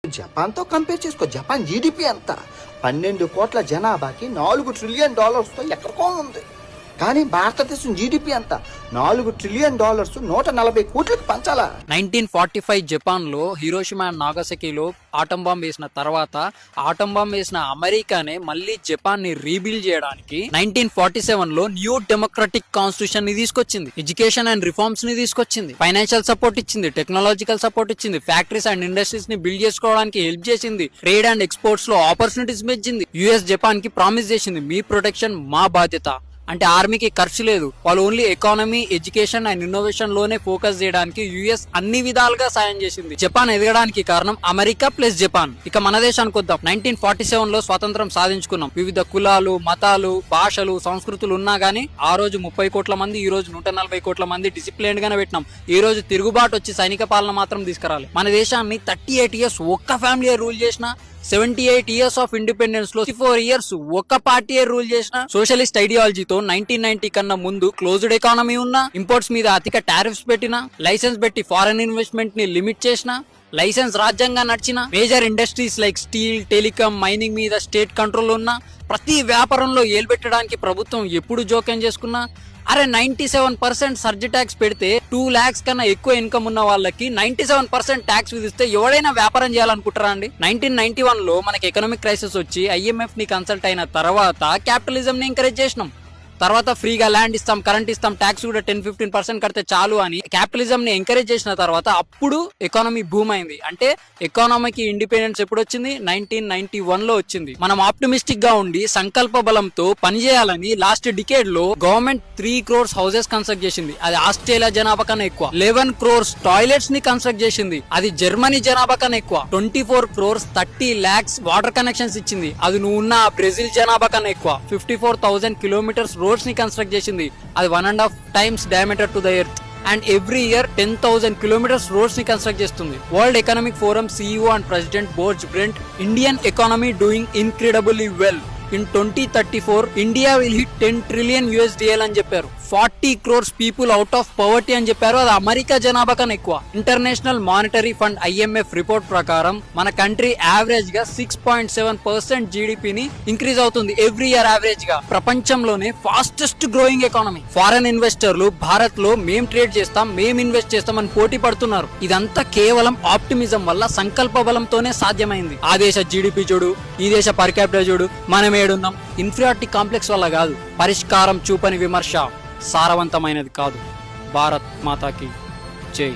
జపాన్తో compare చేసుకో. Japan GDP ఎంత? 12 కోట్ల జనాభాకి $4 ట్రిలియన్ ఎక్కడికో ఉంది. కానీ భారతదేశం జీడిపి అంతా $4 ట్రిలియన్ 140 కోట్లకు పంచాలా. 1945 జపాన్ లో హిరోషిమా అండ్ నాగసాకిలో ఆటం బాంబ్ వేసిన తర్వాత ఆటం బాంబ్ వేసిన అమెరికానే మళ్ళీ జపాన్ ని రీబిల్డ్ చేయడానికి 1947 లో న్యూ డెమోక్రటిక్ కాన్స్టిట్యూషన్ ని తీసుకొచ్చింది. ఎడ్యుకేషన్ అండ్ రిఫార్మ్స్ ని తీసుకొచ్చింది. ఫైనాన్షియల్ సపోర్ట్ ఇచ్చింది. టెక్నాలజికల్ సపోర్ట్ ఇచ్చింది. ఫ్యాక్టరీస్ అండ్ ఇండస్ట్రీస్ ని బిల్డ్ చేసుకోవడానికి హెల్ప్ చేసింది. ట్రేడ్ అండ్ ఎక్స్పోర్ట్స్ లో ఆపర్చునిటీస్ పెంచింది. యుఎస్ జపాన్ కి ప్రామిస్ చేసింది, మీ ప్రొటెక్షన్ మా బాధ్యత. అంటే ఆర్మీకి ఖర్చు లేదు, వాళ్ళు only economy, education and innovation లోనే ఫోకస్ చేయడానికి యుఎస్ అన్ని విధాలుగా సాయం చేసింది. జపాన్ ఎదగడానికి కారణం అమెరికా ప్లస్ జపాన్. ఇక మన దేశానికి వద్దాం. 1947 లో స్వాతంత్రం సాధించుకున్నాం. వివిధ కులాలు, మతాలు, భాషలు, సంస్కృతులు ఉన్నా గానీ ఆ రోజు 30 కోట్ల మంది, ఈ రోజు 140 కోట్ల మంది డిసిప్లిన్ గానే పెట్టినాం. ఈ రోజు తిరుగుబాటు వచ్చి సైనిక పాలన మాత్రం తీసుకురాలి. మన దేశాన్ని 38 ఇయర్స్ ఒక్క ఫ్యామిలీ రూల్ చేసిన, 78 ఇయర్స్ ఆఫ్ ఇండిపెండెన్స్ లో 64 ఇయర్స్ ఒక్క పార్టీ రూల్ చేసిన, సోషలిస్ట్ ఐడియాలజీతో 1990 కన్నా ముందు క్లోజ్డ్ ఎకానమీ ఉన్నా, ఇంపోర్ట్స్ మీద అధిక టారిఫ్స్ పెట్టిన, లైసెన్స్ పెట్టి ఫారెన్ ఇన్వెస్ట్మెంట్ ని లిమిట్ చేసిన, లైసెన్స్ రాజ్యంగా నడిచిన, major industries like steel, telecom, mining మీద స్టేట్ కంట్రోల్ ఉన్న, ప్రతి వ్యాపారంలో ఏల్బెట్టడానికి ప్రభుత్వం ఎప్పుడు జోక్యం చేసుకున్నా, అరే 97% సర్జ్ ట్యాక్స్ పెడితే 2 lakhs కన్నా ఎక్కువ ఇన్కమ్ ఉన్న వాళ్ళకి 97% ట్యాక్స్ విధిస్తే ఎవడైనా వ్యాపారం చేయాలనుకుంటారా అండి? 1991 లో మనకి ఎకనామిక్ క్రైసిస్ వచ్చి IMF ని కన్సల్ట్ అయిన తర్వాత క్యాపిటలిజం ని ఎంకరేజ్ చేసినాం. తర్వాత ఫ్రీగా ల్యాండ్ ఇస్తాం, కరెంట్ ఇస్తాం, ట్యాక్స్ కూడా 10-15% కడితే చాలు అని క్యాపిటలిజం ని ఎంకరేజ్ చేసిన తర్వాత అప్పుడు ఎకానమీ బూమ్ అయింది. అంటే ఎకానమీకి ఇండిపెండెన్స్ ఎప్పుడు వచ్చింది? 1991 లో వచ్చింది. మనం ఆప్టిమిస్టిక్ గా ఉండి సంకల్ప బలంతో పనిచేయాలని లాస్ట్ డికేడ్ లో గవర్నమెంట్ 3 crores హౌసెస్ కన్స్ట్రక్ట్ చేసింది. అది ఆస్ట్రేలియా జనాభా కన్నా ఎక్కువ. 11 crores టాయిలెట్స్ ని కన్స్ట్రక్ట్ చేసింది. అది జర్మనీ జనాభా కన్నా ఎక్కువ. 24 crores 30 lakhs వాటర్ కనెక్షన్స్ ఇచ్చింది. అది నువ్వు ఉన్న బ్రెజిల్ జనాభా కన్నా ఎక్కువ. 54,000 kilometers రోడ్స్ ని కన్స్ట్రక్ట్ చేసింది. అది 1.5 times diameter to the earth. And every year 10,000 kilometers roads ని కన్స్ట్రక్ట్ చేస్తుంది. World Economic Forum CEO and president Borge Brende, Indian economy doing incredibly well. In 2034 India will hit $10 trillion అని చెప్పారు. 40 crores people out of poverty అని చెప్పారు. అది America జనాభా కన్నా ఎక్కువ. International Monetary Fund IMF report ప్రకారం మన కంట్రీ యావరేజ్ గా 6.7% జీడిపిని ఇంక్రీజ్ అవుతుంది ఎవ్రీ ఇయర్ యావరేజ్ గా. ప్రపంచంలోనే ఫాస్టెస్ట్ గ్రోయింగ్ ఎకానమీ. ఫారెన్ ఇన్వెస్టర్లు భారత్ లో మేం ట్రేడ్ చేస్తాం, మేం ఇన్వెస్ట్ చేస్తాం అని పోటీ పడుతున్నారు. ఇదంతా కేవలం ఆప్టిమిజం వల్ల, సంకల్ప బలంతోనే సాధ్యమైంది. ఆ దేశ జీడిపి చూడు, ఈ దేశ పర్ క్యాపిటల్ చూడు, మనం ఏడున్నాం. ఇన్ఫీరియారిటీ కాంప్లెక్స్ వల్ల కాదు, పరిష్కారం చూపని విమర్శ సారవంతమైనది కాదు. భారత్ మాతాకి జై.